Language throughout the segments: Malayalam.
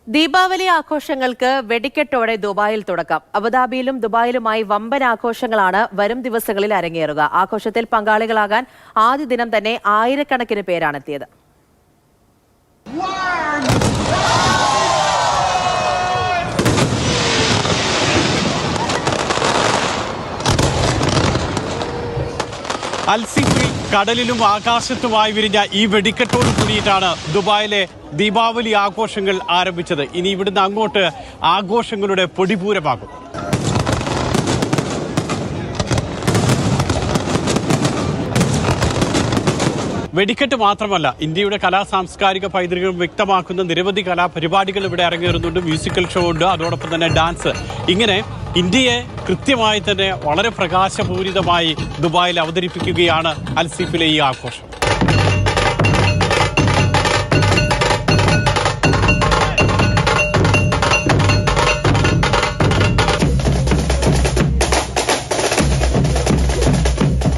ദീപാവലി ആഘോഷങ്ങൾക്ക് വെടിക്കെട്ടോടെ ദുബായിൽ തുടക്കം. അബുദാബിയിലും ദുബായിലുമായി വമ്പൻ ആഘോഷങ്ങളാണ് വരും ദിവസങ്ങളിൽ അരങ്ങേറുക. ആഘോഷത്തിൽ പങ്കാളികളാകാൻ ആദ്യ ദിനം തന്നെ ആയിരക്കണക്കിന് പേരാണെത്തിയത്. അൽസിഫിൽ കടലിലും ആകാശത്തുമായി വിരിഞ്ഞ ഈ വെടിക്കെട്ടോട് കൂടിയിട്ടാണ് ദുബായിലെ ദീപാവലി ആഘോഷങ്ങൾ ആരംഭിച്ചത്. ഇനി ഇവിടുന്ന് അങ്ങോട്ട് ആഘോഷങ്ങളുടെ പൊടിപൂരമാകും. വെടിക്കെട്ട് മാത്രമല്ല, ഇന്ത്യയുടെ സാംസ്കാരിക പൈതൃകം വ്യക്തമാക്കുന്ന നിരവധി കലാപരിപാടികൾ ഇവിടെ അരങ്ങേറുന്നുണ്ട്. മ്യൂസിക്കൽ ഷോ ഉണ്ട്, അതോടൊപ്പം തന്നെ ഡാൻസ്. ഇങ്ങനെ ഇന്ത്യയെ കൃത്യമായി തന്നെ വളരെ പ്രകാശപൂരിതമായി ദുബായിൽ അവതരിപ്പിക്കുകയാണ് അൽസിഫിലെ ഈ ആഘോഷം.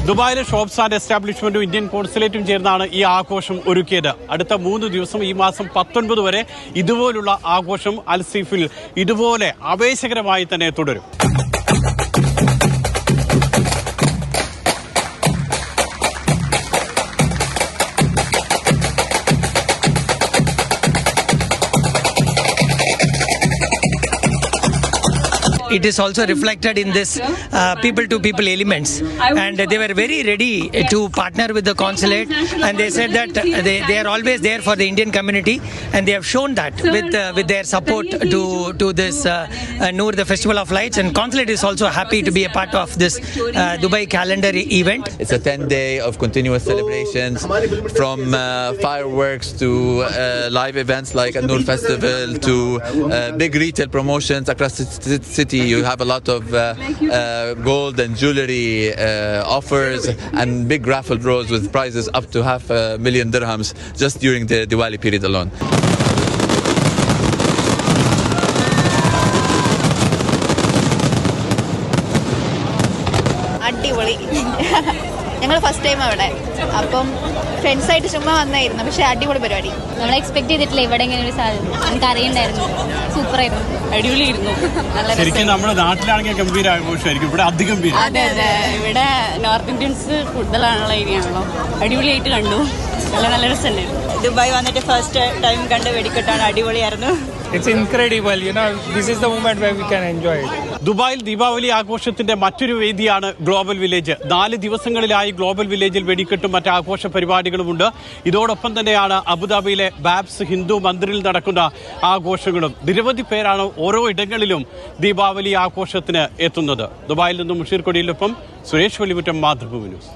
ദുബായിലെ ഷോപ്സ് ആൻഡ് എസ്റ്റാബ്ലിഷ്മെന്റും ഇന്ത്യൻ കോൺസുലേറ്റും ചേർന്നാണ് ഈ ആഘോഷം ഒരുക്കിയത്. അടുത്ത 3 ദിവസം, ഈ മാസം 19 വരെ ഇതുപോലുള്ള ആഘോഷം അൽസിഫിൽ ഇതുപോലെ ആവേശകരമായി തന്നെ തുടരും. It is also reflected in this people-to-people elements, and they were very ready to partner with the consulate, and they said that they are always there for the Indian community, and they have shown that with their support to this Noor, the Festival of Lights, and consulate is also happy to be a part of this Dubai calendar event. It's a 10-day of continuous celebrations, from fireworks to live events like a Noor Festival to big retail promotions across the city. You have a lot of gold and jewelry offers and big raffle draws with prizes up to $500,000 dirhams just during the Diwali period alone. അടിപൊളി. ഞങ്ങൾ ഫസ്റ്റ് ടൈം അവിടെ, അപ്പം ഫ്രണ്ട്സായിട്ട് ചുമ്മാ വന്നായിരുന്നു. പക്ഷെ അടിപൊളി പരിപാടി. നമ്മൾ എക്സ്പെക്ട് ചെയ്തിട്ടില്ല ഇവിടെ ഇങ്ങനെ ഒരു സാധനം. നമുക്ക് അറിയണ്ടായിരുന്നു. സൂപ്പറായിരുന്നു, അടിപൊളിയായിരുന്നു. ശരിക്കും നമ്മുടെ നാട്ടിലാണെങ്കിൽ ഗംഭീര ആഘോഷമായിരിക്കും, ഇവിടെ അധികം പേര്. അതെ അതെ, ഇവിടെ നോർത്ത് ഇന്ത്യൻസ് കൂടുതലാണുള്ള ഏരിയ ആണല്ലോ. അടിപൊളിയായിട്ട് കണ്ടു, നല്ല രസമുണ്ടായിരുന്നു. ദുബായ് വന്നിട്ട് ഫസ്റ്റ് ടൈം കണ്ട് വെടിക്കെട്ടാണ്, അടിപൊളിയായിരുന്നു. It's incredible, this is the moment where we can enjoy it. ദുബായിൽ ദീപാവലി ആഘോഷത്തിന്റെ മറ്റൊരു വേദിയാണ് ഗ്ലോബൽ വില്ലേജ്. 4 ദിവസങ്ങളിലായി ഗ്ലോബൽ വില്ലേജിൽ വെടിക്കെട്ടും മറ്റ് ആഘോഷ പരിപാടികളുമുണ്ട്. ഇതോടൊപ്പം തന്നെയാണ് അബുദാബിയിലെ ബാബ്സ് ഹിന്ദു മന്ദിറിൽ നടക്കുന്ന ആഘോഷങ്ങളും. നിരവധി പേരാണ് ഓരോ ഇടങ്ങളിലും ദീപാവലി ആഘോഷത്തിന് എത്തുന്നത്. ദുബായിൽ നിന്നും മുഷീർ കൊടിയിലൊപ്പം സുരേഷ് വെള്ളിമുറ്റം, മാതൃഭൂമി ന്യൂസ്.